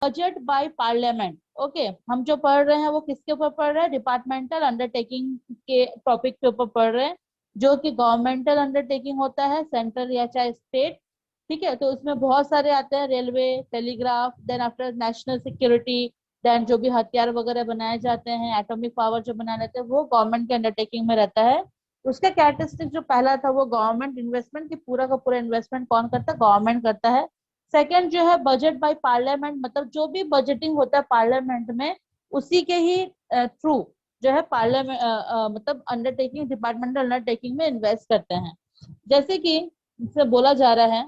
Budget by parliament. Okay, हम जो पढ़ रहे हैं वो किसके ऊपर पढ़ रहे हैं? डिपार्टमेंटल अंडरटेकिंग के टॉपिक के ऊपर पढ़ रहे हैं, जो कि गवर्नमेंटल अंडरटेकिंग होता है, सेंट्रल या चाहे स्टेट। ठीक है, तो उसमें बहुत सारे आते हैं, railway, telegraph, then after national security, then जो भी हथियार वगैरह बनाए जाते हैं, एटॉमिक पावर जो बनाए जाते हैं, वो गवर्नमेंट के अंडरटेकिंग में रहता है। उसका कैरेक्टरिस्टिक जो पहला था वो गवर्नमेंट इन्वेस्टमेंट, की पूरा का पूरा इन्वेस्टमेंट कौन करता है? गवर्नमेंट करता है। सेकंड जो है बजट बाय पार्लियामेंट, मतलब जो भी बजटिंग होता है पार्लियामेंट में, उसी के ही थ्रू जो है पार्लियामेंट मतलब अंडरटेकिंग, डिपार्टमेंटल अंडरटेकिंग में इन्वेस्ट करते हैं। जैसे कि इससे बोला जा रहा है,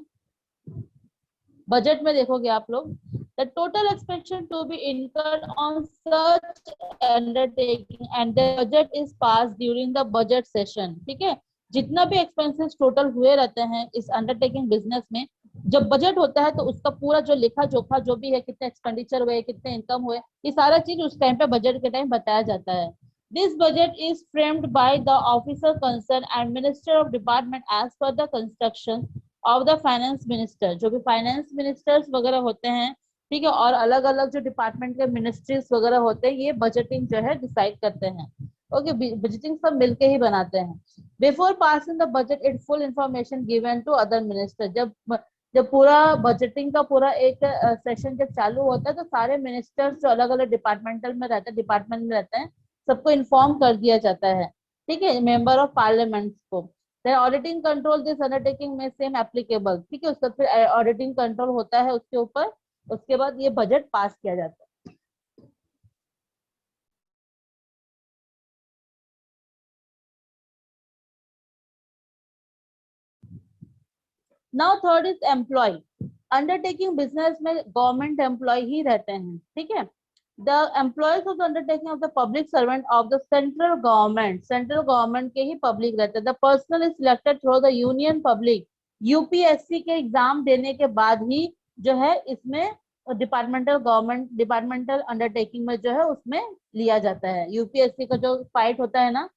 बजट में देखोगे आप लोग, the total expansion to be incurred on such undertaking and the budget is pass during the budget session. ठीक है, जितना भी एक्सपेंसेस टोटल हुए रहते हैं इस अंडरटेकिंग बिजनेस में, जब बजट होता है तो उसका पूरा जो लेखा जोखा जो भी है, कितने एक्सपेंडिचर हुए, कितने इनकम हुए, ये सारा चीज उस टाइम पे बजट के टाइम बताया जाता है। This budget is framed by the officer concern and minister of department as per the construction of the finance minister. जो भी फाइनेंस मिनिस्टर्स वगैरह होते हैं, ठीक है, और अलग अलग जो डिपार्टमेंट के मिनिस्ट्रीज वगैरह होते हैं, ये बजटिंग जो है डिसाइड करते हैं। ओके, बजटिंग सब मिलके ही बनाते हैं। Before passing the budget it full information given to other minister. जब जब पूरा बजटिंग का पूरा एक सेशन जब चालू होता है, तो सारे मिनिस्टर्स जो अलग अलग डिपार्टमेंटल में रहते हैं, डिपार्टमेंट में रहते हैं, सबको इन्फॉर्म कर दिया जाता है। ठीक है, मेंबर ऑफ पार्लियामेंट को। then auditing control this undertaking में सेम एप्लीकेबल। ठीक है, उसका फिर ऑडिटिंग कंट्रोल होता है उसके ऊपर। उसके बाद ये बजट पास किया जाता है। Now third is employ. Undertaking business में गवर्नमेंट एम्प्लॉय ही रहते हैं। ठीक है, the employees of the undertaking of the public servant of the central government, central government के ही पब्लिक रहते हैं। The personal is selected through the union public. UPSC के एग्जाम देने के बाद ही जो है इसमें डिपार्टमेंटल गवर्नमेंट डिपार्टमेंटल अंडरटेकिंग में जो है उसमें लिया जाता है। यूपीएससी का जो फाइट होता है ना,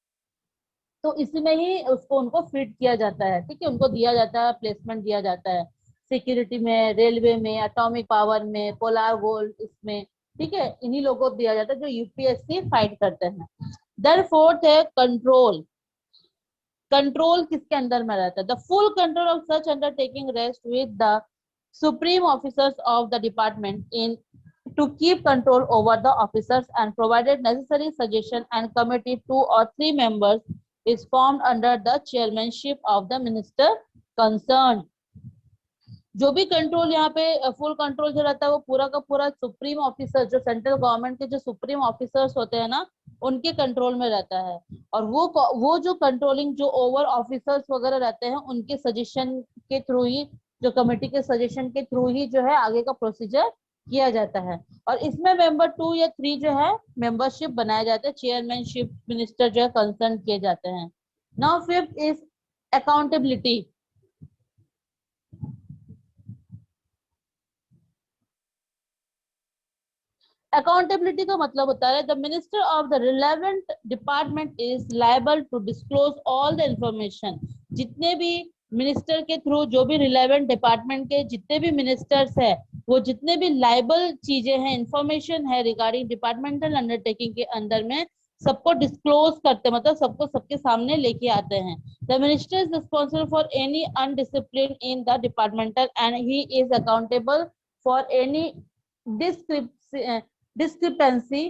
तो इसी में ही उसको उनको फिट किया जाता है। ठीक है, उनको दिया जाता है, प्लेसमेंट दिया जाता है सिक्योरिटी में, रेलवे में, एटॉमिक पावर में, पोलार गोल्ड इसमें। ठीक है, इन्हीं लोगों को दिया जाता है जो यूपीएससी फाइट करते हैं। देन फोर्थ है कंट्रोल। कंट्रोल किसके अंदर में रहता है? The full control of such undertaking rest with the supreme officers of the department in to keep control over the officers and provided necessary suggestion and committee 2 or 3 members is formed under the chairmanship of the minister concerned। जो भी control यहाँ पे full control जो रहता है वो पूरा का पूरा सुप्रीम ऑफिसर, जो सेंट्रल गवर्नमेंट के जो सुप्रीम ऑफिसर्स होते हैं ना, उनके कंट्रोल में रहता है। और वो जो कंट्रोलिंग जो ओवर ऑफिसर्स वगैरह रहते हैं, उनके सजेशन के थ्रू ही, जो कमेटी के सजेशन के थ्रू ही जो है आगे का प्रोसीजर किया जाता है। और इसमें मेंबर 2 या 3 जो है मेंबरशिप बनाए जाते हैं, चेयरमैनशिप मिनिस्टर जो है कंसर्न किए जाते हैं। Now fifth is accountability. Accountability का मतलब होता है the minister of the relevant department is liable to disclose all the information. जितने भी मिनिस्टर के थ्रू जो भी रिलेवेंट डिपार्टमेंट के जितने भी मिनिस्टर्स है, वो जितने भी लायबल चीजें हैं, इंफॉर्मेशन है रिगार्डिंग डिपार्टमेंटल अंडरटेकिंग के अंदर में, सबको डिस्क्लोज करते हैं, मतलब सबको सबके सामने लेके आते हैं। The minister is responsible for any undiscipline in the departmental and he is accountable for any discrepancy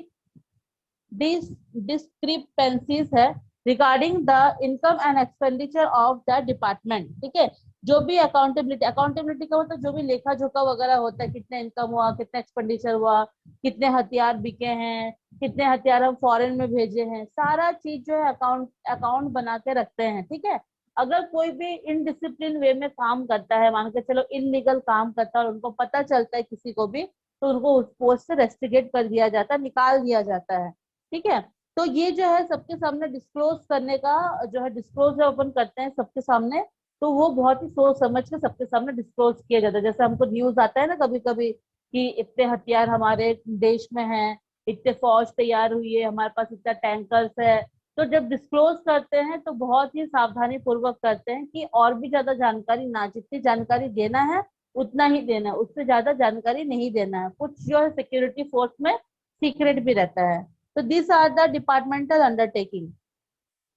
discrepancies है regarding the income and expenditure of the department. ठीक है, जो भी अकाउंटेबिलिटी, अकाउंटेबिलिटी का मतलब जो भी लेखा जोखा वगैरह होता है, कितने इनकम हुआ, कितने एक्सपेंडिचर हुआ, कितने हथियार बिके हैं, कितने हथियार हम फॉरेन में भेजे हैं, सारा चीज जो है अकाउंट अकाउंट बना के रखते हैं। ठीक है, अगर कोई भी इनडिसिप्लिन वे में काम करता है, मान के चलो इनलीगल काम करता है और उनको पता चलता है किसी को भी, तो उनको उस पोस्ट से रेस्टिकेट कर दिया जाता है, निकाल दिया जाता है। ठीक है, तो ये जो है सबके सामने डिस्क्लोज करने का जो है, डिस्क्लोज जब अपन करते हैं सबके सामने, तो वो बहुत ही सोच समझ के सबके सामने डिस्क्लोज किया जाता है। जैसे हमको न्यूज आता है ना कभी कभी कि इतने हथियार हमारे देश में हैं, इतने फौज तैयार हुई है, हमारे पास इतना टैंकर्स है। तो जब डिस्क्लोज करते हैं तो बहुत ही सावधानी पूर्वक करते हैं कि और भी ज्यादा जानकारी ना, जितनी जानकारी देना है उतना ही देना है, उससे ज्यादा जानकारी नहीं देना है। कुछ जो है सिक्योरिटी फोर्स में सीक्रेट भी रहता है। तो this are the departmental undertaking.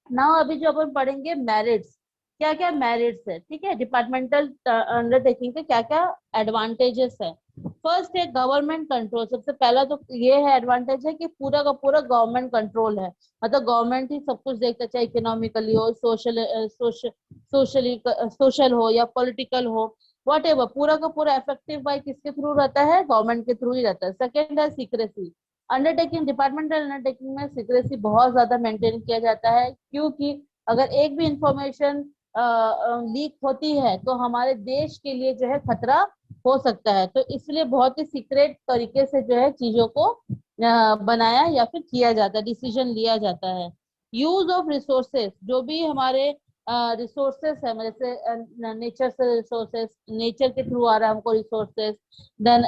Now अभी जो अपन पढ़ेंगे मेरिट्स, क्या क्या मेरिट्स है, ठीक है, डिपार्टमेंटल अंडरटेकिंग के क्या क्या एडवांटेजेस है। फर्स्ट है गवर्नमेंट कंट्रोल। सबसे पहला तो ये है एडवांटेज है कि पूरा का पूरा गवर्नमेंट कंट्रोल है, मतलब गवर्नमेंट ही सब कुछ देखता, चाहे इकोनॉमिकली हो, सोशल हो या पॉलिटिकल हो, वट एवर, पूरा का पूरा इफेक्टिव बाय किसके थ्रू रहता है, गवर्नमेंट के थ्रू ही रहता है। सेकेंड है सीक्रेसी। अंडरटेकिंग, डिपार्टमेंटल अंडरटेकिंग में सीक्रेसी बहुत ज्यादा मेंटेन किया जाता है, क्योंकि अगर एक भी इंफॉर्मेशन लीक होती है तो हमारे देश के लिए जो है खतरा हो सकता है। तो इसलिए बहुत ही सीक्रेट तरीके से जो है चीजों को बनाया या फिर किया जाता है, डिसीजन लिया जाता है। यूज ऑफ रिसोर्सेस, जो भी हमारे रिसोर्सेस है, जैसे नेचर से रिसोर्सेस, नेचर के थ्रू आ रहा है हमको resources, then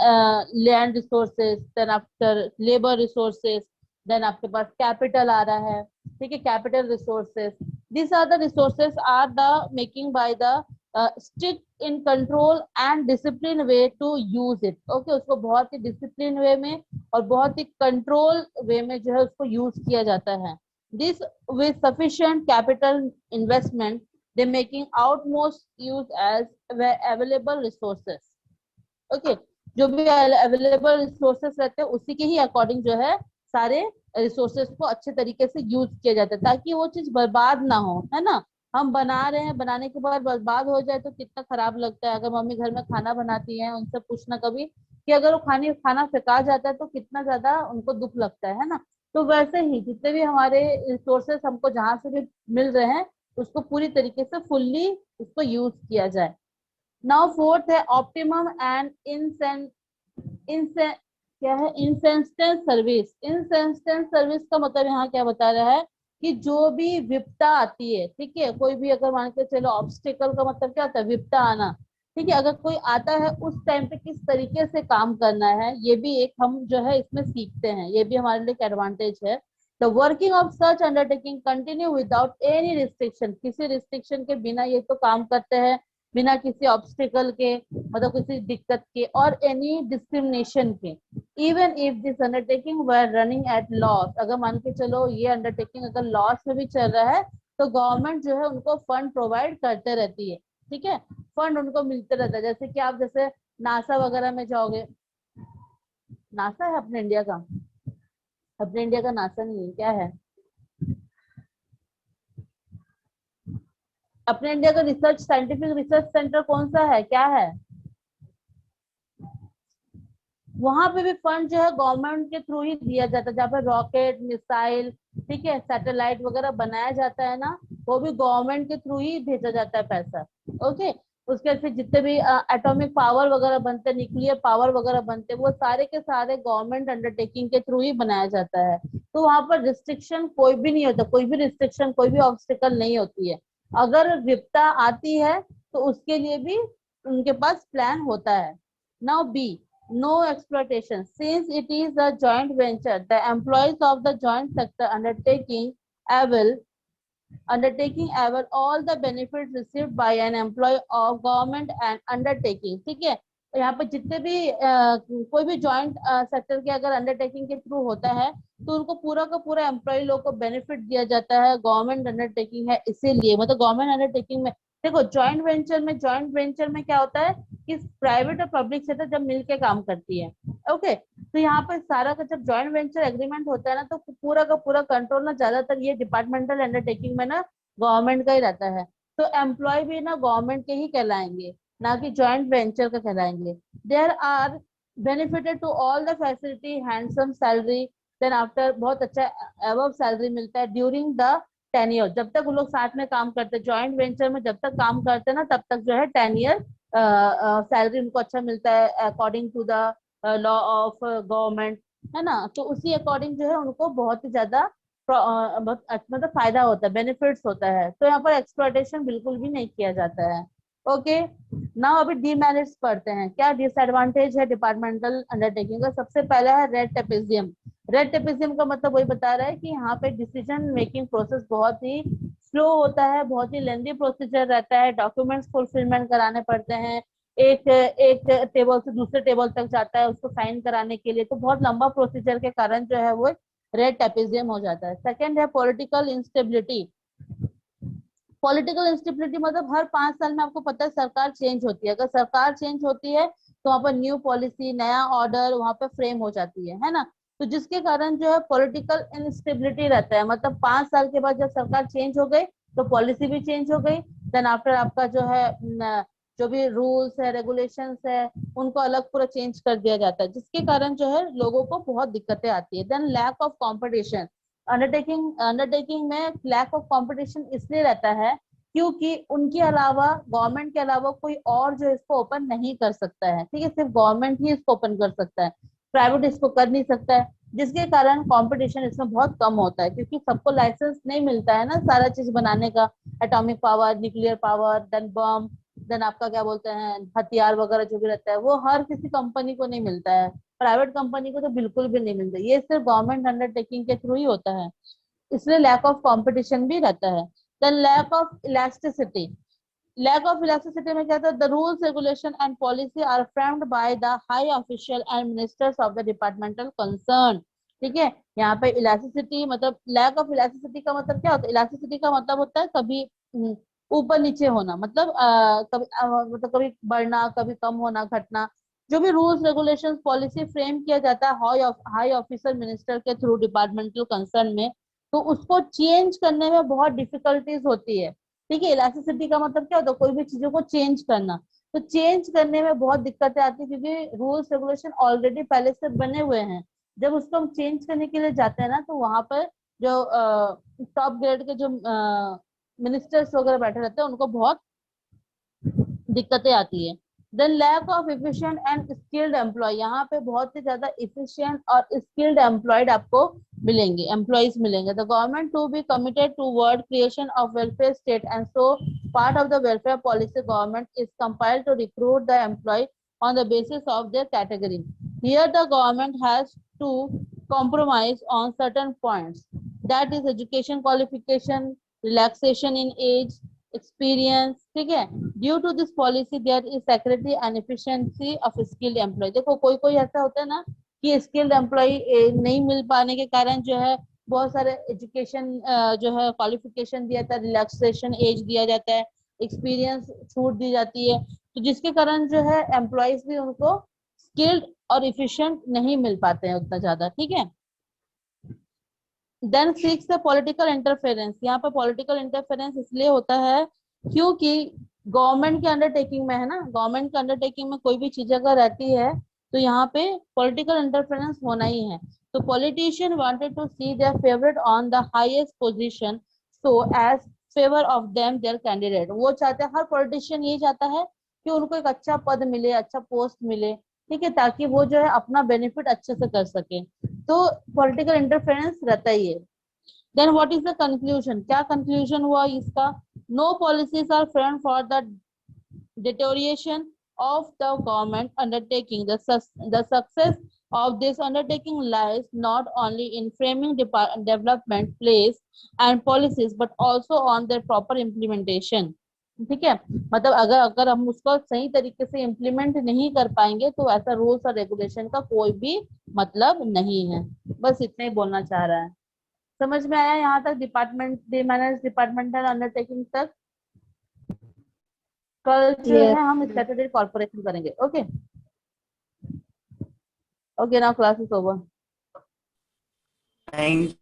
land resources, then after labour resources, then आपके पास कैपिटल आ रहा है, ठीक है, capital resources. This are the resources are the making by the strict in control and discipline way to use it. Okay, उसको बहुत ही discipline way में और बहुत ही कंट्रोल वे में जो है उसको यूज किया जाता है। This with sufficient capital investment they making outmost use as available resources. Okay, जो भी अवेलेबल रिसोर्सेस रहते हैं उसी के ही अकॉर्डिंग जो है सारे रिसोर्सेस को अच्छे तरीके से यूज किया जाता है, ताकि वो चीज बर्बाद ना हो, है ना। हम बना रहे हैं, बनाने के बाद बर्बाद हो जाए तो कितना खराब लगता है। अगर मम्मी घर में खाना बनाती है, उनसे पूछना कभी कि अगर वो खाना फेंका जाता है तो कितना ज्यादा उनको दुख लगता है ना। तो वैसे ही जितने भी हमारे रिसोर्सेस हमको जहां से भी मिल रहे हैं, उसको पूरी तरीके से फुल्ली उसको यूज किया जाए। नाउ फोर्थ है ऑप्टिमम एंड क्या है, इंसेंस्टेंट सर्विस। इंसेंस्टेंट सर्विस का मतलब यहाँ क्या बता रहा है कि जो भी विपदा आती है, ठीक है, कोई भी अगर मान के चलो, ऑब्स्टिकल का मतलब क्या होता है, विपदा आना, ठीक है, अगर कोई आता है उस टाइम पे किस तरीके से काम करना है, ये भी एक हम जो है इसमें सीखते हैं, ये भी हमारे लिए एक एडवांटेज है। The working of such undertaking continue without any restriction, किसी रिस्ट्रिक्शन के बिना ये तो काम करते हैं, बिना किसी ऑब्स्टिकल के, मतलब किसी दिक्कत के और एनी डिस्क्रिमिनेशन के। Even if this undertaking were running at loss, अगर मान के चलो ये अंडरटेकिंग अगर लॉस में भी चल रहा है तो गवर्नमेंट जो है उनको फंड प्रोवाइड करते रहती है, ठीक है, फंड उनको मिलते रहता है। जैसे कि आप जैसे नासा वगैरह में जाओगे, नासा है अपने इंडिया का, अपने इंडिया का नासा नहीं है, क्या है अपने इंडिया का रिसर्च, साइंटिफिक रिसर्च सेंटर कौन सा है, क्या है, वहां पे भी फंड जो है गवर्नमेंट के थ्रू ही दिया जाता है, जहाँ पे रॉकेट, मिसाइल, ठीक है, सैटेलाइट वगैरह बनाया जाता है ना, वो भी गवर्नमेंट के थ्रू ही भेजा जाता है पैसा। ओके, उसके फिर जितने भी एटॉमिक पावर वगैरह बनते, न्यूक्लियर पावर वगैरह बनते, वो सारे के सारे गवर्नमेंट अंडरटेकिंग के थ्रू ही बनाया जाता है। तो वहां पर रिस्ट्रिक्शन कोई भी नहीं होता, कोई भी रिस्ट्रिक्शन, कोई भी ऑब्स्टिकल नहीं होती है। अगर विपदा आती है तो उसके लिए भी उनके पास प्लान होता है। Now B, no exploitation. Since it is a joint venture, the employees of the joint sector undertaking all the benefits received by an employee of government and undertaking, ठीक है। तो यहाँ पे जितने भी कोई भी जॉइंट सेक्टर के अगर अंडरटेकिंग के थ्रू होता है तो उनको पूरा का पूरा एम्प्लॉय लोग को बेनिफिट दिया जाता है। गवर्नमेंट अंडरटेकिंग है इसीलिए, मतलब गवर्नमेंट अंडरटेकिंग में देखो, जॉइंट वेंचर में क्या होता है कि प्राइवेट और पब्लिक सेक्टर जब मिलके काम करती है, ओके, तो यहाँ पे सारा का जब जॉइंट वेंचर एग्रीमेंट होता है ना, तो पूरा का पूरा कंट्रोल ना ज्यादातर ये डिपार्टमेंटल अंडरटेकिंग में ना गवर्नमेंट का ही रहता है। तो एम्प्लॉय भी ना गवर्नमेंट के ही कहलाएंगे, ना कि जॉइंट वेंचर का कहलाएंगे। There are benefited to all the facility, handsome salary, then after बहुत अच्छा अबव सैलरी मिलता है ड्यूरिंग द टेन्योर, जब तक वो लोग साथ में काम करते हैं जॉइंट वेंचर में, जब तक काम करते हैं ना तब तक जो है 10 ईयर सैलरी उनको अच्छा मिलता है according to the law of government, है ना। तो उसी अकॉर्डिंग जो है उनको बहुत ही ज्यादा बहुत मतलब फायदा होता है, बेनिफिट्स होता है। तो यहाँ पर एक्सप्लॉयटेशन बिल्कुल भी नहीं किया जाता है। ओके, नाउ अभी डीमेरिट्स पढ़ते हैं, क्या डिसएडवांटेज है डिपार्टमेंटल अंडरटेकिंग का। सबसे पहला है रेड टेपिज्म। रेड टेपिज्म का मतलब वही बता रहा है कि यहाँ पे डिसीजन मेकिंग प्रोसेस बहुत ही स्लो होता है, बहुत ही लेंदी प्रोसीजर रहता है, डॉक्यूमेंट्स फुलफिलमेंट कराने पड़ते हैं, एक एक टेबल से दूसरे टेबल तक जाता है उसको साइन कराने के लिए, तो बहुत लंबा प्रोसीजर के कारण जो है वो रेड टेपिज्म हो जाता है। सेकंड है पॉलिटिकल इंस्टेबिलिटी। पॉलिटिकल इंस्टेबिलिटी मतलब हर 5 साल में आपको पता है सरकार चेंज होती है, अगर सरकार चेंज होती है तो वहां पर न्यू पॉलिसी, नया ऑर्डर वहां पर फ्रेम हो जाती है ना। तो जिसके कारण जो है पॉलिटिकल इंस्टेबिलिटी रहता है, मतलब 5 साल के बाद जब सरकार चेंज हो गई तो पॉलिसी भी चेंज हो गई, देन आफ्टर आपका जो है जो भी रूल्स है रेगुलेशंस है उनको अलग पूरा चेंज कर दिया जाता है, जिसके कारण जो है लोगों को बहुत दिक्कतें आती है। Then lack of competition. Undertaking में लैक ऑफ कंपटीशन इसलिए रहता है क्योंकि उनके अलावा, गवर्नमेंट के अलावा कोई और जो इसको ओपन नहीं कर सकता है, ठीक है, सिर्फ गवर्नमेंट ही इसको ओपन कर सकता है, प्राइवेट इसको कर नहीं सकता है, जिसके कारण कंपटीशन इसमें बहुत कम होता है, क्योंकि सबको लाइसेंस नहीं मिलता है ना सारा चीज बनाने का, atomic power, nuclear power, then bomb, then आपका क्या बोलते हैं हथियार वगैरह जो भी रहता है वो हर किसी कंपनी को नहीं मिलता है, प्राइवेट कंपनी को तो बिल्कुल भी नहीं मिलता, ये सिर्फ गवर्नमेंट अंडरटेकिंग के थ्रू ही होता है, इसलिए लैक ऑफ कंपटीशन भी रहता है। Then lack of elasticity. Lack of elasticity में क्या था, the rules regulation and policy are framed by the high official and ministers of the departmental concern. ठीक है, यहाँ पे इलास्टिसिटी मतलब लैक ऑफ इलास्टिसिटी का मतलब क्या होता है, इलास्टिसिटी का मतलब होता है कभी ऊपर नीचे होना, मतलब कभी मतलब कभी बढ़ना कभी कम होना, घटना। जो भी रूल्स रेगुलेशंस पॉलिसी फ्रेम किया जाता है हाई ऑफिसर मिनिस्टर के थ्रू डिपार्टमेंटल कंसर्न में, तो उसको चेंज करने में बहुत डिफिकल्टीज होती है। ठीक है, इलास्टिसिटी का मतलब क्या होता है, कोई भी चीजों को चेंज करना, तो चेंज करने में बहुत दिक्कतें आती है क्योंकि रूल्स रेगुलेशन ऑलरेडी पहले से बने हुए हैं, जब उसको हम चेंज करने के लिए जाते हैं ना तो वहां पर जो टॉप ग्रेड के जो मिनिस्टर्स वगैरह बैठे रहते हैं उनको बहुत दिक्कतें आती है। Then lack of efficient and skilled employ, यहाँ पे बहुत ही ज्यादा इफिशिएंट और स्किल्ड एम्प्लॉयड आपको मिलेंगे, एम्प्लॉयज मिलेंगे। The government to be committed toward creation of welfare state and so part of the welfare policy government is compiled to recruit the employ on the basis of their category. Here the government has to compromise on certain points, that is education qualification, relaxation in age, experience, ठीक है। Due to this policy there is secretary and efficiency of skilled employ. देखो कोई कोई ऐसा होता है ना कि स्किल्ड एम्प्लॉय नहीं मिल पाने के कारण जो है बहुत सारे एजुकेशन जो है क्वालिफिकेशन दिया जाता है, रिलैक्सेशन एज दिया जाता है, एक्सपीरियंस छूट दी जाती है, तो जिसके कारण जो है एम्प्लॉयज भी उनको स्किल्ड और इफिशिएंट नहीं मिल पाते हैं उतना ज्यादा। ठीक है, देन सिक्स है पॉलिटिकल इंटरफेरेंस। यहाँ पर पॉलिटिकल इंटरफेरेंस इसलिए होता है क्योंकि गवर्नमेंट के अंडरटेकिंग में है ना, गवर्नमेंट के अंडरटेकिंग में कोई भी चीज अगर रहती है तो यहाँ पे पॉलिटिकल इंटरफेरेंस होना ही है। तो politician wanted to see their favourite on the highest position so as favour of them their candidate. वो चाहते हैं, हर पॉलिटिशियन ये चाहता है कि उनको एक अच्छा पद मिले, अच्छा पोस्ट मिले, ठीक है, ताकि वो जो है अपना बेनिफिट अच्छे से कर सके, तो पॉलिटिकल इंटरफेरेंस रहता ही है। Then what is the conclusion, क्या कंक्लूजन हुआ इसका, no policies are friend for the deterioration of the government undertaking. The success of this undertaking lies not only in framing development plans and policies but also on their proper implementation. ठीक है, मतलब अगर अगर हम उसको सही तरीके से इम्प्लीमेंट नहीं कर पाएंगे तो ऐसा रूल्स और रेगुलेशन का कोई भी मतलब नहीं है। बस इतना ही बोलना चाह रहा है। समझ में आया यहाँ तक, डिपार्टमेंटल अंडरटेकिंग तक। कल जो Yes. है हम सैटरडे कॉर्पोरेशन करेंगे। Okay okay, now class is over. Thank